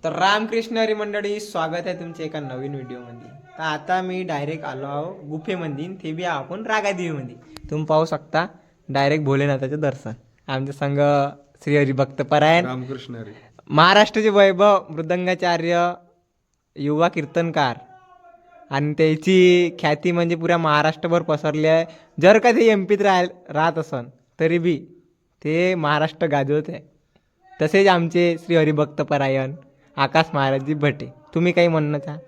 तर रामकृष्ण हरी मंडळी, स्वागत आहे तुमच्या एका नवीन व्हिडिओमध्ये. तर आता मी डायरेक्ट आलो आहो गुफेमध्ये, ते बी आपण रागादेवीमध्ये. तुम्ही पाहू शकता डायरेक्ट भोलेनाथाचं दर्शन. आमच्या संघ श्री हरिभक्त परायण, रामकृष्ण हरी, महाराष्ट्राचे वैभव मृदंगाचार्य, युवा कीर्तनकार, आणि त्याची ख्याती म्हणजे पुऱ्या महाराष्ट्रभर पसरली आहे. जर का ते एम पीत राहत असन तरी बी ते महाराष्ट्र गाजवत आहे. तसेच आमचे श्री हरिभक्त परायण आकाश महाराजजी भटे. तुम्ही काही म्हणणं चाहात?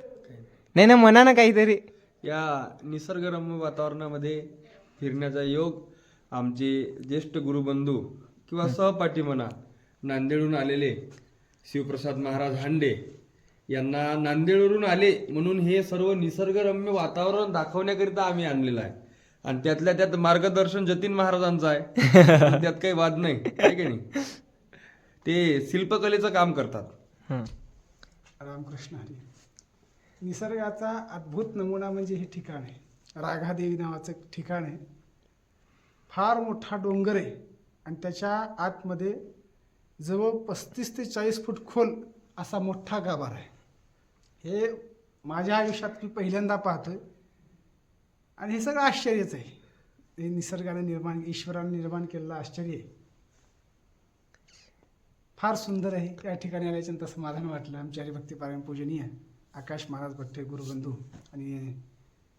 नाही ना, म्हणा ना काहीतरी. या निसर्गरम्य वातावरणामध्ये फिरण्याचा योग आमचे ज्येष्ठ गुरुबंधू किंवा सहपाठी म्हणा, नांदेडहून आलेले शिवप्रसाद महाराज हांडे यांना नांदेडवरून आले म्हणून हे सर्व निसर्गरम्य वातावरण दाखवण्याकरिता आम्ही आणलेलं आहे. आणि त्यातल्या त्यात मार्गदर्शन जतीन महाराजांचं आहे. त्यात काही वाद नाही, आहे की नाही. ते शिल्पकलेचं काम करतात. रामकृष्ण हरी. निसर्गाचा अद्भुत नमुना म्हणजे हे ठिकाण आहे. राघादेवी नावाचं ठिकाण आहे. फार मोठा डोंगर आहे आणि त्याच्या आतमध्ये जवळ 35 ते 40 फूट खोल असा मोठा गाभारा आहे. हे माझ्या आयुष्यात मी पहिल्यांदा पाहतोय आणि हे सगळं आश्चर्यच आहे. हे निसर्गाने ईश्वराने निर्माण केलेलं आश्चर्य आहे. फार सुंदर आहे. या ठिकाणी आल्याच्यानंतर समाधान वाटलं. आमचे हरिभक्तीपारायण पूजनीय आकाश महाराज भट्टे गुरुबंधू आणि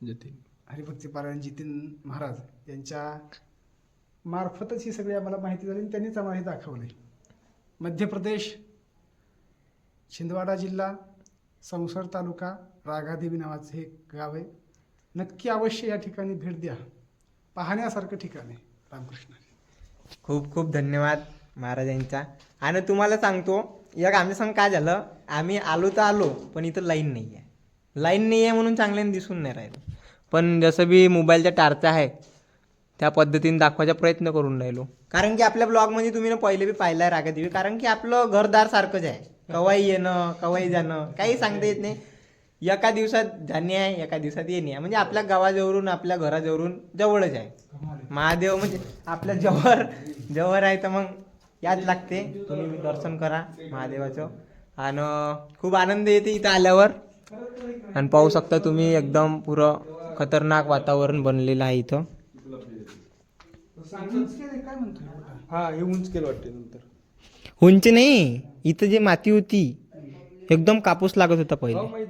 जतीन हरिभक्तीपारायण जतीन महाराज यांच्या मार्फतच ही सगळी आम्हाला माहिती झाली आणि त्यांनीच आम्हाला हे दाखवले. मध्य प्रदेश, छिंदवाडा जिल्हा, संसर तालुका, राघादेवी नावाचं हे गाव आहे. नक्की अवश्य या ठिकाणी भेट द्या. पाहण्यासारखं ठिकाण आहे. रामकृष्ण. खूप खूप धन्यवाद महाराजांचा. आणि तुम्हाला सांगतो, एक आमच्या संग काय झालं, आम्ही आलो तर आलो पण इथं लाईन नाही आहे. लाईन नाही आहे म्हणून चांगल्याने दिसून नाही राहिलं. पण जसं बी मोबाईलच्या टार्चा आहे त्या पद्धतीने दाखवायचा प्रयत्न करून राहिलो. कारण की आपल्या ब्लॉगमध्ये तुम्ही ना पहिले बी पाहिलं आहे रागादेवी. कारण की आपलं घरदार सारखंच आहे. कवाई येणं कवाई जाणं काही सांगता येत नाही. एका दिवसात जाणे आहे, एका दिवसात येणे आहे. म्हणजे आपल्या गावाजवळून आपल्या घराजवळून जवळच आहे. महादेव म्हणजे आपल्या जवळ आहे तर मग याच लागते. तुम्ही दर्शन करा महादेवाचं. आणि खूप आनंद येते इथं आल्यावर. आणि पाहू शकता तुम्ही एकदम पुरं खतरनाक वातावरण बनलेलं आहे इथं. काय म्हणतोय? हा, हे उंच केलं वाटते नंतर. उंच नाही, इथं जे माती होती एकदम कापूस लागत होता पहिले.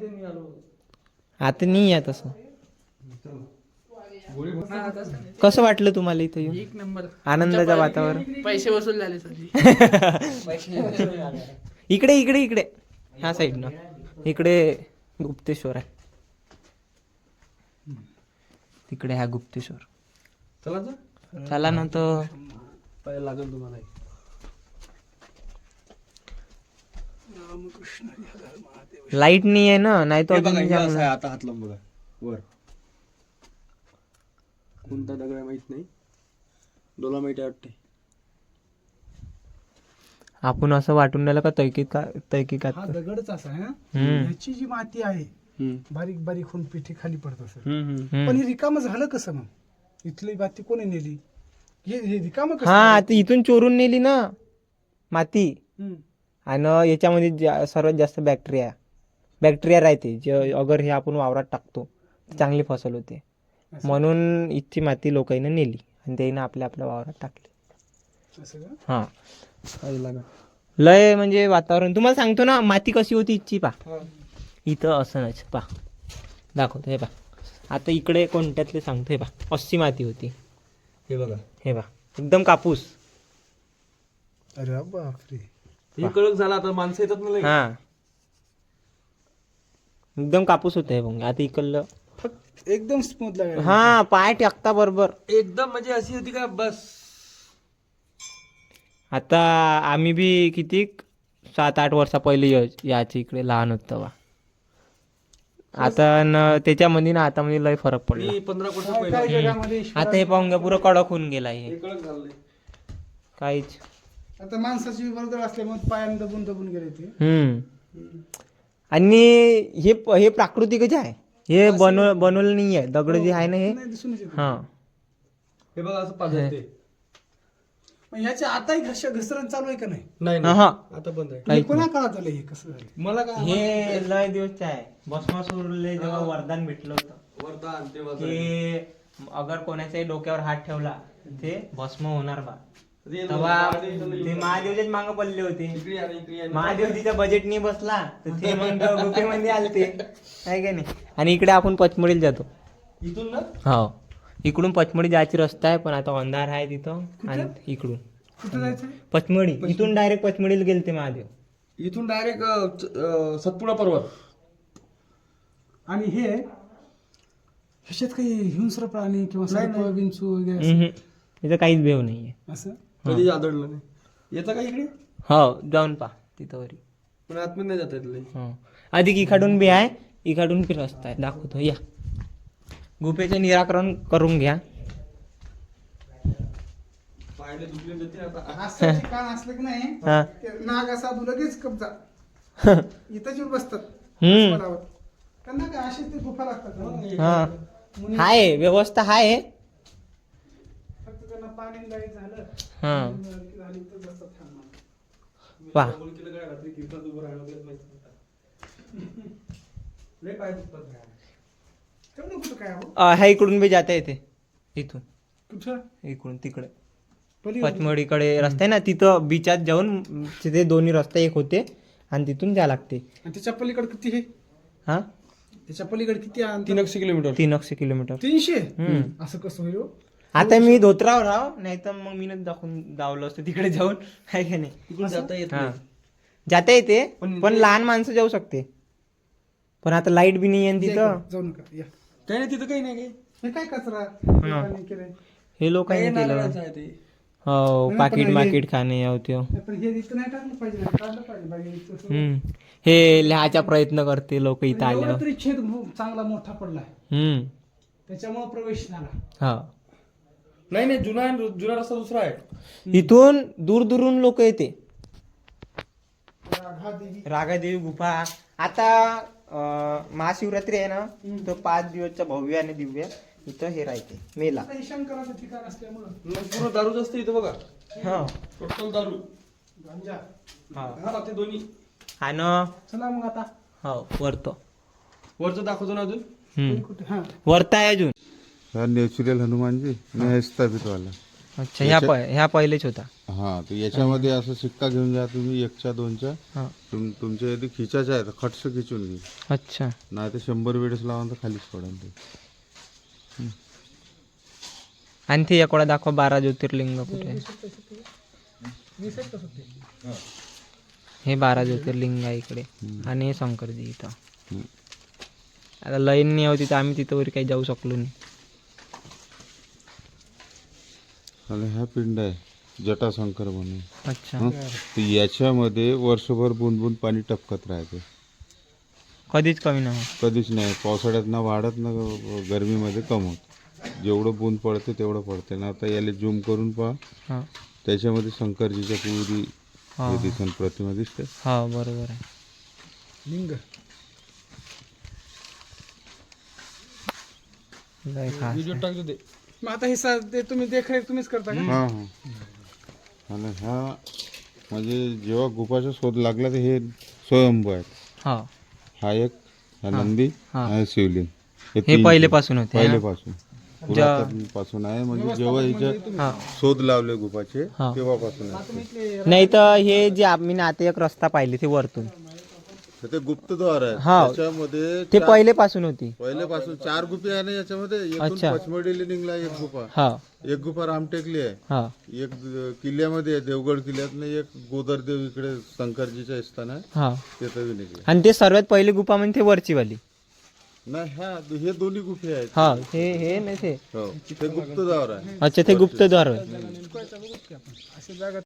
आता नाही आहे तसं. कसं वाटलं तुम्हाला इथं येऊन? एक नंबर आनंदाचं वातावरण. पैसे वसूल झाले सर. इकडे इकडे इकडे ह्या साईडनं इकडे गुप्तेश्वर आहे. तिकडे हा गुप्तेश्वर. चला तर चला ना. तर पाय लागेल तुम्हाला. लाईट नाही आहे ना, नाही तर हे बघा, अजून हे जाम असं आहे. आता हात लावून बघा वर. कोणता दगड आहे माहित नाही. डोलामाईट आहे वाटते. आपण असं वाटून राहिलं का तैकिकात. हा दगडच असा आहे. हम्म. ह्याची जी माती आहे हम्म. बारीक बारीक होऊन पिठी खाली पडत असेल. हम्म. पण हे रिकामं झालं कसं मग? इथली माती कोणी नेली? हे रिकामं कसं हा, झालं? आता इथून चोरून नेली ना माती. हम्म. आणि याच्यामध्ये सर्वात जास्त बॅक्टेरिया राहते. जे अगर हे आपण वावरात टाकतो तर चांगली फसल होते. असं. म्हणून इथची माती लोकांनी नेली आणि त्यानं आपल्या वावरात टाकली. असं का? हा, पाय लागा. लय म्हणजे वातावरण तुम्हाला सांगतो ना. माती कशी होती इथची पा. इथं असं पा दाखवतो. हे पा, आता इकडे कोणत्यातले सांगतो. हे पा, अशी माती होती. हे बघा, हे पा, एकदम कापूस. अरे बापरे. हे कडक झाला. आता माणसं येतात ना लई. हा, एकदम कापूस होत आहे. मग आता इकडलं फक्त एकदम स्मूथ लागायला. हा, पाय टाकता बरोबर. एकदम म्हणजे अशी होती का बस. आता आम्ही बी किती 7-8 वर्षा पहिले याच्या इकडे लहान होत तेव्हा. आता त्याच्यामध्ये ना आता मध्ये लय फरक पडला. मी 15 वर्ष काय पहिले. काय जगामध्ये ईश्वराने- आता हे पाहून घ्या, पुरं कडक होऊन गेला. हे हे कडक झालंय. काहीच. आता माणसाची वर्दळ असल्यामुळे पायाने दबून दबून गेले ते. आणि हे प्राकृतिकच आहे. हे बनवलं नाही आहे. दगड जे आहे ना हे. नाही दिसूनच येत. हा, हे बघा असं पाजळते. मग ह्याच्या आताही घसरण चालू आहे का नाही? नाही हा. आता बंद आहे. हे कोणा काळात झालं हे कसं झालं? मला काय हे लय दिवसचं आहे. भस्मासुरले जेव्हा वरदान भेटलं होतं वरदान तेव्हा की अगर कोणाच्याही डोक्यावर हात ठेवला ते भस्म होणार बा. ते तेव्हा ते महादेवच्याच मागं पडले होते. इकडे या, इकडे या. महादेव तिच्या बजेटनी बसला तर ते मग गुफेमध्ये आलते आहे का नाही. आणि इकडे आपण पचमडीला जातो. इथून ना हो, इकडून पचमडी जायची रस्ता आहे, पण आता अंधार आहे तिथं. आणि इकडून कुठं जायचं? पचमडी, इथून डायरेक्ट पचमडीला गेलते महादेव. इथून डायरेक्ट सतपुडा पर्वत. आणि हे ह्याच्यात काही हिंस्र प्राणी किंवा सर्प विंचू वगैरे असं? तिथं काहीच भेव नाहीये. असं कधी आदळलं नाही. येतं का इकडे? हो, जाऊन पा तिथं वरी. पण आतमध्ये नाही जाता येत लय. हो, अधिक इकडून बी आहे, इकडून बी रस्ता आहे, दाखवतो या. गुफेचे निराकरण करून घ्या. पायले दुखले जाते आता. असं ठिकाण असलं की नाही हा. ते नाग असा लगेच कब्जा इथंच येऊन बसतात हम्म. अस्वलावर. त्यांना काय अशीच ते गुफा लागतात ना. हा, हाय व्यवस्था हाय. फक्त त्यांना पाणी लाईट झालं हा, झाली तर बसतात थांबणार. पा केलं काय रात्री कीर्तनात उभं राहिलं वगैरे माहिती नव्हतं. लय पाय दुखतात काय. तेवढं कुठं काय हो ह्या इकडून बी जाता येते. इथून कुठं इकडून तिकडे पलीकडे? पचमडीकडे रस्ता आहे ना, तिथं बीचात जाऊन तिथे दोन्ही रस्ते एक होते आणि तिथून जायला लागते. आणि त्याच्या पलीकडे किती हे हा, त्याच्या पलीकडे किती अंतर? 300 किलोमीटर. 300 किलोमीटर. 300? हम्म. असं कसं होईल हो? आता मी धोत्रावर राव, नाही तर मग मीनच दाखवून धावलो असतो तिकडे जाऊन, आहे का नाही. इकडून जाता येत हा, नाही. जाता येते पण पण लहान माणसं जाऊ शकते. पण आता लाईट बी नाही आहे तिथं. जाऊ नका या. काही नाही तिथं काही नाही काही. हे काय कचरा हा. लोकांनी केलंय? हे लोकांनी काही केलं. नारळाचं आहे ते. हो, पण पाकिट हे- माकिट खाणे होते. पण हे इथं नाही टाकलं पाहिजे ना, काढलं पाहिजे बाई इथं सगळं. हे लिहायचा प्रयत्न करते लोक इथं पण एवढा आल्यावर. तरी छेद चांगला मोठा पडलाय, त्याच्यामुळे प्रवेश झाला. हा, नाही जुना रस्ता दुसरा आहे. इथून दूर दूरून लोक येते. राधादेवी रागादेवी गुफा. आता महाशिवरात्री आहे ना, तर 5 दिवसचा भव्य आणि दिव्य इथं हे राहते मेला. आता हे शंकराचं ठिकाण असल्यामुळं मग पूर्ण दारूच असते इथं बघा. हा, टोटल दारू. गांजा. हा. हा ते दोन्ही. आणि चला मग आता हो, वरतो वरचं दाखवतो ना अजून. कुठे? हा वरता आहे अजून. हा नॅचरल हनुमानजी आणि हा स्थापित वाला. अच्छा, ह्या पहिलेच होता. हा तर याच्यामध्ये असं शिक्का घेऊन जा तुम्ही 1च्या 2च्या. हा, तुमच्या यदि खिचायचं आहे तर खटस खिचून घे, अच्छा. नाही तर 100 वेळेस लावा तर खालीच पडेल ते. आणि ते एकोडा दाखवा 12 ज्योतिर्लिंग कुठे आहे. हे 12 ज्योतिर्लिंग आहे इकडे. आणि हे शंकरजी इथं. आता लाईन नाही होती तर आम्ही तिथं वर काही जाऊ शकलो नाही. आणि हा पिंड आहे जटाशंकर म्हणून. अच्छा, हं? तर याच्यामध्ये वर्षभर बुंद पाणी टपकत राहते, कधीच कमी नाही होत. कधीच नाही. पावसाळ्यात ना वाढत ना गरमीमध्ये कम होत. जेवढं बुंद पडते तेवढं पडते ना. आता याला झूम करून पहा, हा, त्याच्यामध्ये शंकरजीच्या पुरी हा, हे दिसन प्रतिमा दिसते. हा, बरोबर आहे. लिंग. लय खास व्हिडिओ आहे. टाकतो ते. मग आता हे ते तुम्ही देखरेख तुम्हीच करता का? हा हा. आणि हा म्हणजे जेव्हा गुफाचा शोध लागला तर हे स्वयंभू आहेत. हा, हा एक, हा नंदी, हा. हा शिवलिंग. हे तीन पहिलेपासून होते, है ना? पहिलेपासून पुरातन पासून आहे. म्हणजे जेव्हा हिचे हा. शोध लावले गुफाचे हा. तेव्हापासून आहे. नाही तर हे जे आम्ही आता एक रस्ता पाहिले ते वरतून, तर ते गुप्तद्वार आहे. हा. त्याच्यामध्ये ते पहिलेपासून होती. पहिल्यापासून 4 गुफे आहे ना याच्यामध्ये. एकूण अच्छा. पचमढी लिंगला एक गुफा, हा, एक गुफा रामटेकली आहे, हा, एक किल्ल्यामध्ये आहे देवगड किल्ल्यात, एक गोदरदेव इकडे शंकरजीच्या स्थान आहे हा. तिथं बी निघले. आणि ते सर्वात पहिली गुफा म्हणजे ते वरची वाली. नाही हा हे दोन्ही गुफे आहेत. हा, हे नाही ते. हो ते गुप्तद्वार आहे. अच्छा, ते गुप्तद्वार होय. अशी जागा